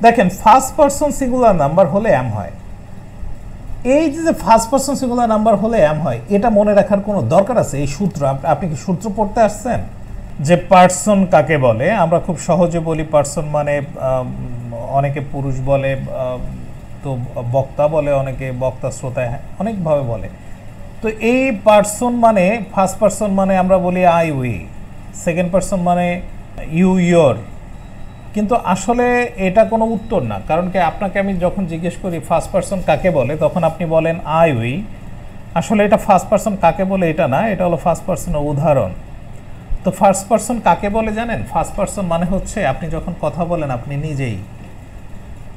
দেখেন first person singular number হলে M হয়। এই যে ফার্স্ট পারসন সিঙ্গুলার নাম্বার হলে এম হয়, এটা মনে রাখার কোনো দরকার আছে? এই সূত্র আপনি কি সূত্র পড়তে আসছেন? যে পার্সন কাকে বলে, আমরা খুব সহজে বলি পার্সন মানে অনেকে পুরুষ বলে, তো বক্তা বলে, অনেকে বক্তা শ্রোতা, অনেকভাবে বলে। তো এই পার্সন মানে ফার্স্ট পারসন মানে আমরা বলি আই উই, সেকেন্ড পারসন মানে ইউ ইয়োর, কিন্তু আসলে এটা কোনো উত্তর না। কারণ কি, আপনাকে আমি যখন জিজ্ঞেস করি ফার্স্ট পারসন কাকে বলে, তখন আপনি বলেন আই উই। আসলে এটা ফার্স্ট পারসন কাকে বলে এটা না, এটা হলো ফার্স্ট পারসনের উদাহরণ। তো ফার্স্ট পারসন কাকে বলে জানেন? ফার্স্ট পারসন মানে হচ্ছে আপনি যখন কথা বলেন আপনি নিজেই।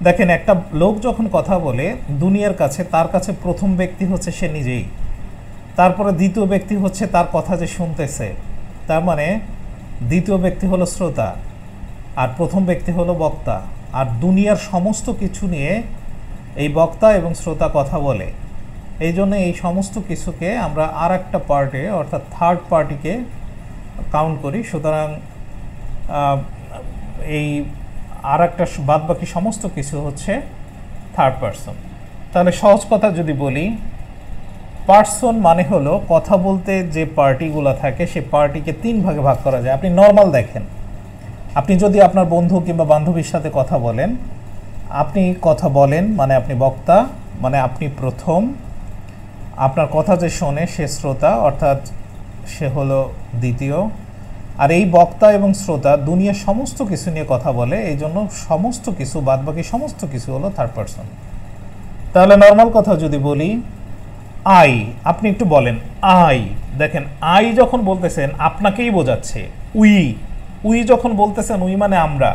দেখেন একটা লোক যখন কথা বলে দুনিয়ার কাছে, তার কাছে প্রথম ব্যক্তি হচ্ছে সে নিজেই, তারপরে দ্বিতীয় ব্যক্তি হচ্ছে তার কথা যে শুনতেছে, তার মানে দ্বিতীয় ব্যক্তি হলো শ্রোতা, আর প্রথম ব্যক্তি হলো বক্তা। আর দুনিয়ার সমস্ত কিছু নিয়ে এই বক্তা এবং শ্রোতা কথা বলে। এই জন্য এই সমস্ত কিছুকে আমরা আর একটা পার্টে, অর্থাৎ থার্ড পার্টিকে কাউন্ট করি। সুতরাং এই আর একটা বাদ বাকি সমস্ত কিছু হচ্ছে থার্ড পারসন। তাহলে সহজ কথা যদি বলি, পার্সন মানে হলো কথা বলতে যে পার্টিগুলো থাকে, সে পার্টিকে তিন ভাগে ভাগ করা যায়। আপনি নর্মাল দেখেন, আপনি যদি আপনার বন্ধু কিংবা বান্ধবীর সাথে কথা বলেন, আপনি কথা বলেন মানে আপনি বক্তা, মানে আপনি প্রথম, আপনার কথা যে শোনে সে শ্রোতা, অর্থাৎ সে হলো দ্বিতীয়, আর এই বক্তা এবং শ্রোতা দুনিয়ার সমস্ত কিছু নিয়ে কথা বলে, এই জন্য সমস্ত কিছু বাদবাকি সমস্ত কিছু হলো থার্ড পারসন। তাহলে নর্মাল কথা যদি বলি, আই, আপনি একটু বলেন আই। দেখেন আই যখন বলতেছেন আপনাকেই বোঝাচ্ছে। উই, উই যখন বলতেছেন, উই মানে আমরা।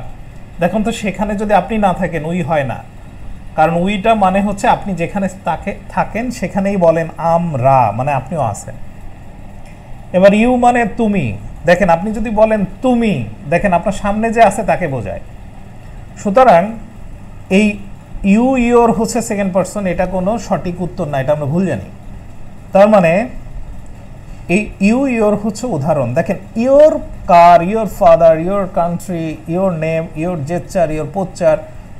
দেখুন তো সেখানে যদি আপনি না থাকেন উই হয় না, কারণ উইটা মানে হচ্ছে আপনি যেখানে থাকেন সেখানেই বলেন আমরা, মানে আপনিও আছেন। এবার ইউ মানে তুমি, দেখেন আপনি যদি বলেন তুমি, দেখেন আপনার সামনে যে আছে তাকে বোঝায়। সুতরাং এই ইউ ইয়োর হচ্ছে সেকেন্ড পারসন, এটা কোনো সঠিক উত্তর না, এটা আমরা ভুল জানি। তার মানে এই ইউ ইয়োর হচ্ছে উদাহরণ। দেখেন your car, your father, your country, your name, your gesture, your posture,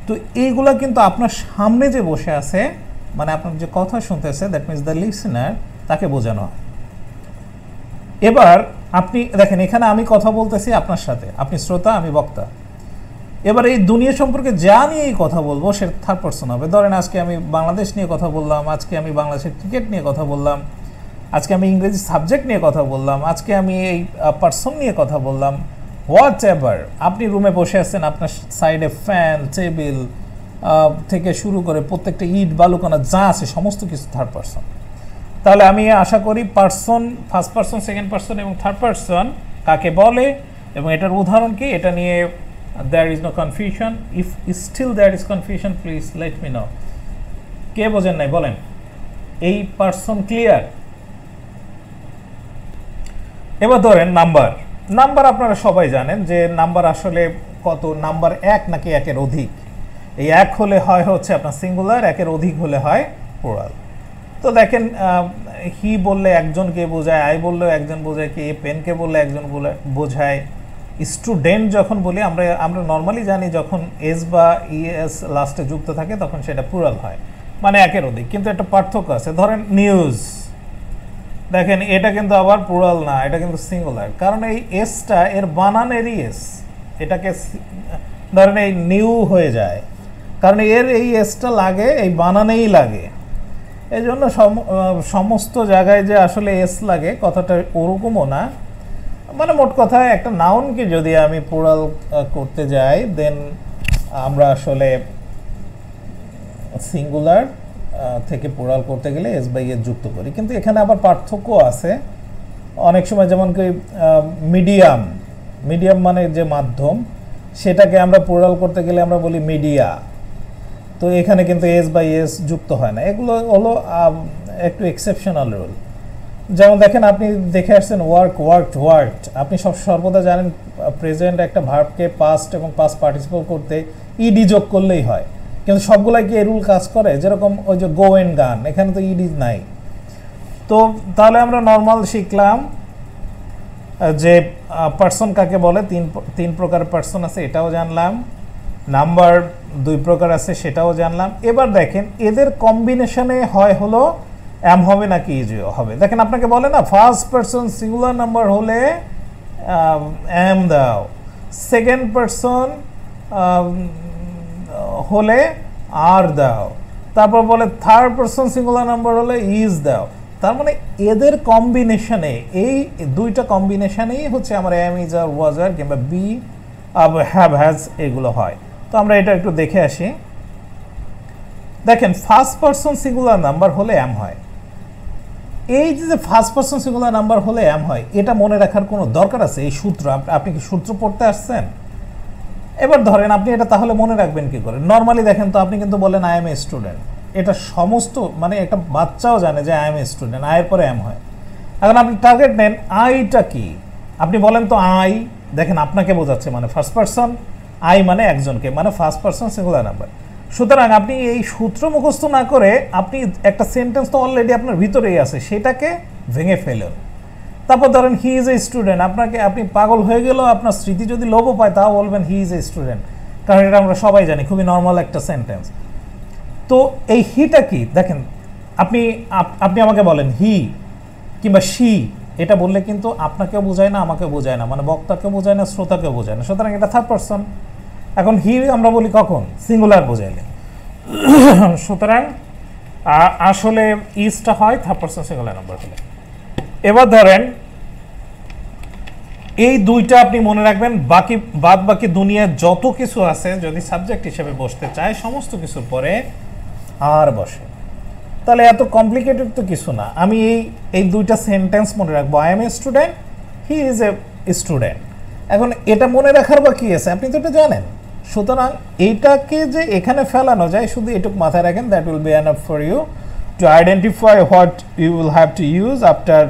তো এইগুলা কিন্তু আপনার সামনে যে বসে আছে, মানে আপনার যে কথা শুনতেছে, দ্যাট মিনস দ্য লিসেনার, তাকে বোঝানো হয়। এবার আপনি দেখেন এখানে আমি কথা বলতেছি আপনার সাথে, আপনি শ্রোতা, আমি বক্তা। এবার এই দুনিয়া সম্পর্কে যা নিয়েই কথা বলবো সে থার্ড পারসন হবে। ধরেন আজকে আমি বাংলাদেশ নিয়ে কথা বললাম, আজকে আমি বাংলাদেশের ক্রিকেট নিয়ে কথা বললাম, আজকে আমি ইংরেজি সাবজেক্ট নিয়ে কথা বললাম, আজকে আমি এই পার্সন নিয়ে কথা বললাম, হোয়াট এভার। আপনি রুমে বসে আছেন, আপনার সাইডে ফ্যান, টেবিল থেকে শুরু করে প্রত্যেকটা ইট বালুকণা যা আছে সমস্ত কিছু থার্ড পারসন। তাহলে আমি আশা করি person, first person, second person এবং থার্ড পারসন কাকে বলে এবং এটার উদাহরণ কি, এটা নিয়ে there is no confusion. If still there is confusion, please let me know. কে বোঝেন নাই বলেন? এই পারসন ক্লিয়ার? এবার ধরেন নাম্বার। নাম্বার আপনারা সবাই জানেন যে নাম্বার আসলে কত, নাম্বার এক নাকি একের অধিক। এই এক হলে হয় হচ্ছে আপনার সিঙ্গুলার, একের অধিক হলে হয় প্লুরাল। তো দেখেন হি বললে একজনকে বোঝায়, আই বললেও একজন বোঝায়, কি পেনকে বললে একজন বোঝায়। স্টুডেন্ট যখন বলি আমরা নর্মালি জানি যখন এস বা ইএস লাস্টে যুক্ত থাকে তখন সেটা প্লুরাল হয়, মানে একের অধিক। কিন্তু একটা পার্থক্য আছে। ধরেন নিউজ, দেখেন এটা কিন্তু আবার প্লুরাল না, এটা কিন্তু সিঙ্গুলার, কারণ এই এসটা এর বানানেরই এস। এটাকে ধরেন এই নিউ হয়ে যায়, কারণ এর এই এসটা লাগে, এই বানানেই লাগে। এই জন্য সমস্ত জায়গায় যে আসলে এস লাগে কথাটা ওরকমও না। মানে মোট কথা একটা নাউনকে যদি আমি প্লুরাল করতে যাই, দেন আমরা আসলে সিঙ্গুলার থেকে প্লুরাল করতে গেলে এস বাই এস যুক্ত করি। কিন্তু এখানে আবার পার্থক্য আছে অনেক সময়, যেমন কি মিডিয়াম, মিডিয়াম মানে যে মাধ্যম, সেটাকে আমরা প্লুরাল করতে গেলে আমরা বলি মিডিয়া। তো এখানে কিন্তু এস বাই এস যুক্ত হয় না। এগুলো হলো একটু এক্সেপশনাল রুল। যেমন দেখেন আপনি দেখে আসছেন ওয়ার্ক, ওয়ার্কড, ওয়ার্কড। আপনি সর্বদা জানেন প্রেজেন্ট একটা ভার্বকে পাস্ট এবং পাস্ট পার্টিসিপল করতে ইডি যোগ করলেই হয়, কিন্তু সবগুলাই কি এই রুল কাজ করে? যেরকম ওই যে গো এন্ড গান, এখানে তো ইডি নাই। তো তাহলে আমরা নর্মাল শিখলাম যে পার্সন কাকে বলে, তিন প্রকার পার্সন আছে, এটাও জানলাম। নাম্বার দুই প্রকার আছে সেটাও জানলাম। এবার দেখেন এদের কম্বিনেশনে হয় হলো এম হবে নাকি ইজ হবে। দেখেন আপনাকে বলে না ফার্স্ট পারসন সিঙ্গুলার নাম্বার হলে এম দাও, সেকেন্ড পারসন হলে আর দাও, তারপর বলে থার্ড পারসন সিঙ্গুলার নাম্বার হলে ইজ দাও। তার মানে এদের কম্বিনেশনে, এই দুইটা কম্বিনেশনেই হচ্ছে আমার এম ইজ আর ওয়াজ আর কিংবা বি হ্যাভ হ্যাজ এগুলো হয়। তো আমরা এটা একটু দেখে আসি। দেখেন ফার্স্ট পারসন সিঙ্গুলার নাম্বার হলে এম হয়। এই যে ফার্স্ট পারসন সিঙ্গুলার নাম্বার হলে এম হয়, এটা মনে রাখার কোনো দরকার আছে? এই সূত্র আপনি কি সূত্র পড়তে আসছেন? এবার ধরেন আপনি এটা তাহলে মনে রাখবেন কি করে? নর্মালি দেখেন তো, আপনি কিন্তু বলেন আই এম এ স্টুডেন্ট, এটা সমস্ত মানে একটা বাচ্চাও জানে যে আই এম এ স্টুডেন্ট, আয়ের পরে এম হয়। এখন আপনি টার্গেট নেন আইটা কি, আপনি বলেন তো আই, দেখেন আপনাকে বোঝাচ্ছে মানে ফার্স্ট পারসন, আই মানে একজনকে, মানে ফার্স্ট পারসন সিঙ্গুলার নাম্বার। সুতরাং আপনি এই সূত্র মুখস্থ না করে আপনি একটা সেন্টেন্স তো অলরেডি আপনার ভিতরেই আছে, সেটাকে ভেঙে ফেলেন। তারপর ধরেন হি ইজ এ স্টুডেন্ট, আপনি পাগল হয়ে গেল, আপনার স্মৃতি যদি লোভও পায় তাও বলবেন হি ইজ এ স্টুডেন্ট, কারণ এটা আমরা সবাই জানি, খুবই নর্মাল একটা সেন্টেন্স। তো এই হিটা কি দেখেন, আপনি আমাকে বলেন হি কিংবা শি, এটা বললে কিন্তু আপনাকেও বোঝায় না, আমাকেও বোঝায় না, মানে বক্তাকেও বোঝায় না, শ্রোতাকেও বোঝায় না, সুতরাং এটা থার্ড পারসন। এখন হি আমরা বলি কখন? সিঙ্গুলার বোঝাইলে। সুতরাং আসলে ইজটা হয় থার্ড পারসন সিঙ্গুলার নাম্বার হলে। এবার ধরেন এই দুইটা আপনি মনে রাখবেন, বাকি দুনিয়ার যত কিছু আছে যদি সাবজেক্ট হিসেবে বসতে চায় সমস্ত কিছুর পরে আর বসে, তাহলে এত কমপ্লিকেটেড তো কিছু না। আমি এই দুইটা সেন্টেন্স মনে রাখবো, I M a student, he is a student. এখন এটা মনে রাখার বা কি আছে, আপনি তো এটা জানেন। সুতরাং এইটাকে যে এখানে ফেলানো যায় শুধু এটুকু মাথায় রাখেন, that will be enough for you to identify what you will have to use after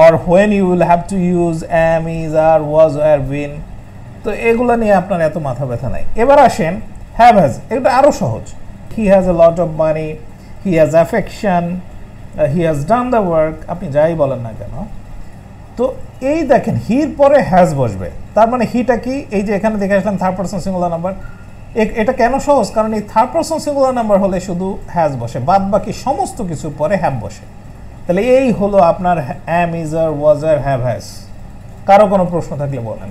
or when you will have to use am, is, are, was, or been। তো এগুলো নিয়ে আপনার এত মাথা ব্যথা নাই। এবার আসেন হ্যাভ হ্যাজ, এটা আরও সহজ। He has a lot of money, he has affection, he has done the work, আপনি যাই বলেন না কেন। তো এই দেখেন হির পরে হ্যাজ বসবে, তার মানে হিটা কি, এই যে এখানে দেখে আসলাম থার্ড পারসন সিঙ্গুলার নাম্বার। এটা কেন সহজ? কারণ এই থার্ড পারসন সিঙ্গুলার নাম্বার হলে শুধু হ্যাজ বসে, বাদ বাকি সমস্ত কিছুর পরে হ্যাভ বসে। তাহলে এই হলো আপনার অ্যাম, ইজ, আর, ওয়াজ, আর, হ্যাভ, হ্যাজ। কারো কোনো প্রশ্ন থাকলে বলেন।